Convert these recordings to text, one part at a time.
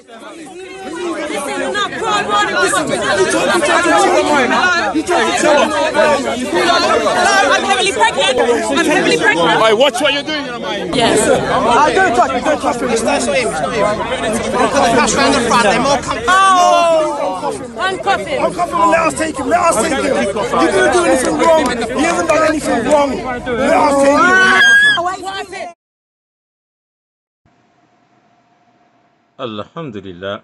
I'm heavily pregnant. I'm heavily pregnant. All right, watch what you're doing, you know, mate. Yes. Don't touch me, don't touch me. It's not him, it's not him. Pass round the front, they're more comfortable. Uncuff him. Uncuff him and let us take him, let us take him. He didn't do anything wrong. He hasn't done anything wrong. Let us take him. Alhamdulillah,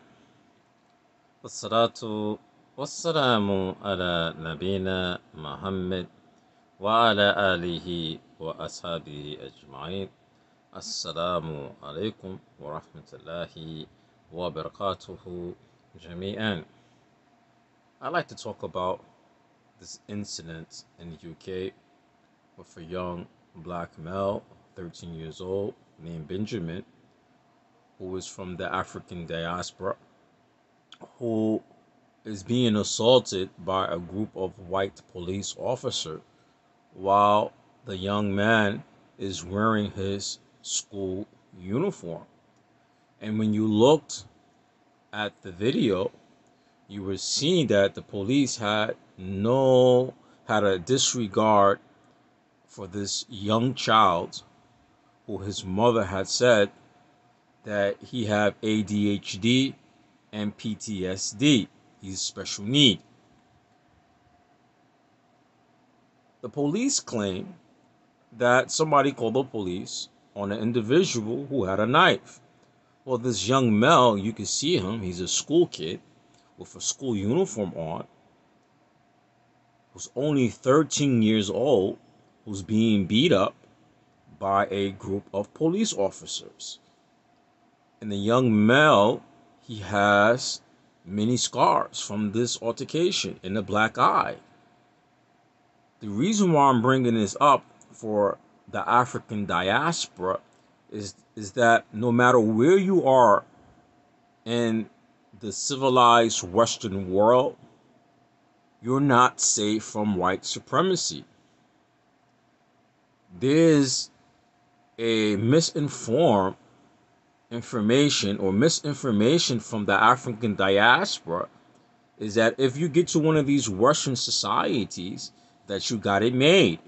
wassalatu wassalamu ala nabina Muhammad wa ala alihi wa ashabihi ajma'in. Assalamu alaikum wa rahmatullahi wa barakatuhu jami'an. I'd like to talk about this incident in the UK with a young black male, 13 years old, named Benjamin, who is from the African diaspora, who is being assaulted by a group of white police officers while the young man is wearing his school uniform. And when you looked at the video, you were seeing that the police had a disregard for this young child who his mother had said that he have ADHD and PTSD. He's special need. The police claim that somebody called the police on an individual who had a knife. Well, this young male, you can see him, he's a school kid with a school uniform on, who's only 13 years old, who's being beat up by a group of police officers. And the young male, he has many scars from this altercation in the black eye. The reason why I'm bringing this up for the African diaspora is that no matter where you are in the civilized Western world, you're not safe from white supremacy. There's a misinformed information or misinformation from the African diaspora is that if you get to one of these Western societies, that you got it made.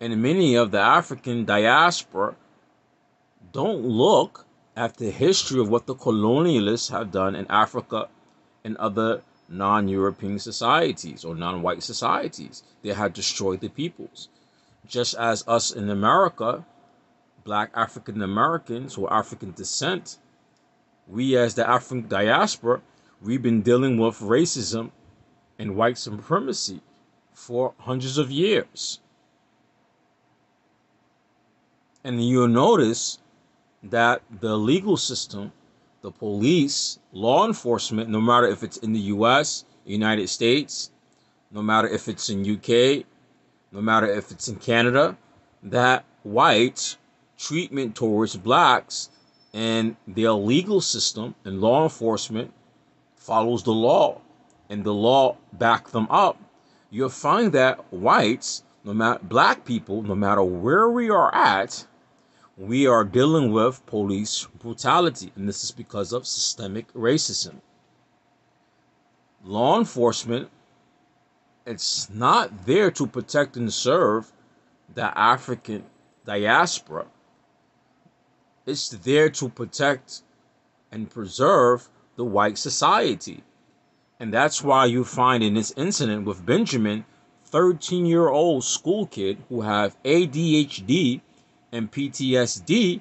And many of the African diaspora don't look at the history of what the colonialists have done in Africa and other non-European societies or non-white societies. They had destroyed the peoples. Just as us in America, Black African Americans or African descent, we as the African diaspora, we've been dealing with racism and white supremacy for hundreds of years. And you'll notice that the legal system, the police, law enforcement, no matter if it's in the US, United States, no matter if it's in UK, no matter if it's in Canada, that whites treatment towards blacks and their legal system and law enforcement follows the law and the law back them up, you'll find that whites, no matter black people, no matter where we are at, we are dealing with police brutality, and this is because of systemic racism. Law enforcement, it's not there to protect and serve the African diaspora. It's there to protect and preserve the white society. And that's why you find in this incident with Benjamin, 13-year-old school kid who have ADHD and PTSD,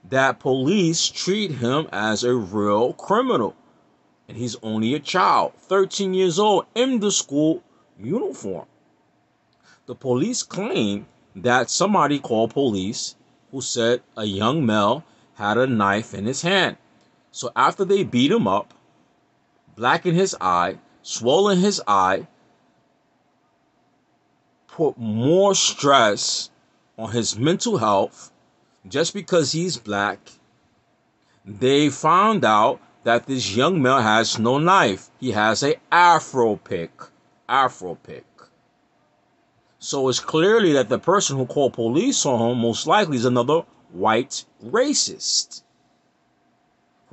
that police treat him as a real criminal. And he's only a child, 13 years old, in the school uniform. The police claim that somebody called police who said a young male had a knife in his hand. So after they beat him up, blackened his eye, swollen his eye, put more stress on his mental health, just because he's black, they found out that this young male has no knife. He has a Afro pick. So it's clearly that the person who called police on him most likely is another white racist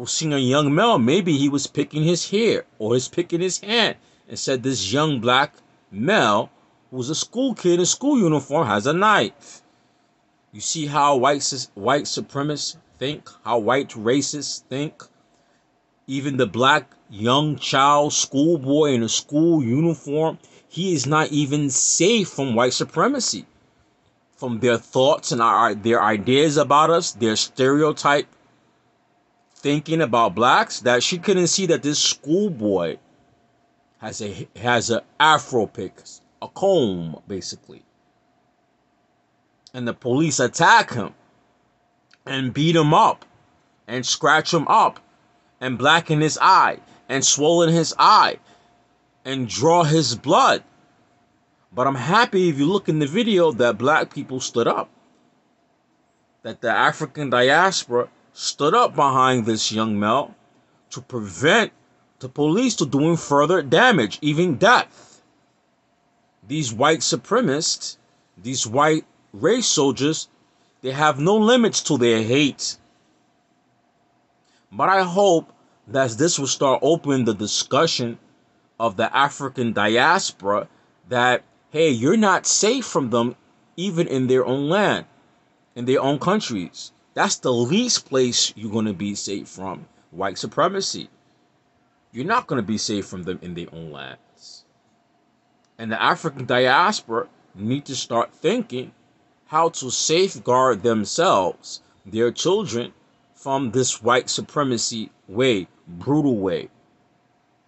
who seen a young male. Maybe he was picking his hair or he's picking his hand and said this young black male who's a school kid in school uniform has a knife. You see how white supremacists think, how white racists think. Even the black young child, schoolboy in a school uniform, he is not even safe from white supremacy, from their thoughts and their ideas about us, their stereotype thinking about blacks, that she couldn't see that this schoolboy has a afro pick, a comb, basically. And the police attack him and beat him up and scratch him up and blacken his eye and swollen his eye and draw his blood. But I'm happy if you look in the video that black people stood up. That the African diaspora stood up behind this young male to prevent the police to doing further damage, even death. These white supremacists, these white race soldiers, they have no limits to their hate. But I hope that this will start opening the discussion of the African diaspora that, hey, you're not safe from them even in their own land, in their own countries. That's the least place you're going to be safe from white supremacy. You're not going to be safe from them in their own lands. And the African diaspora need to start thinking how to safeguard themselves, their children, from this white supremacy way, brutal way.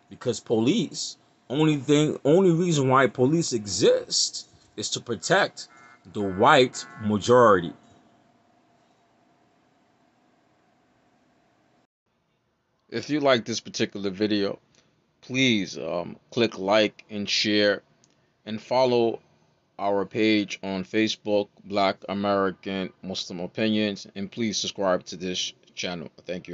Because police, only reason why police exist is to protect the white majority. If you like this particular video, please click like and share and follow our page on Facebook, Black American Muslim Opinions, and please subscribe to this channel. Thank you.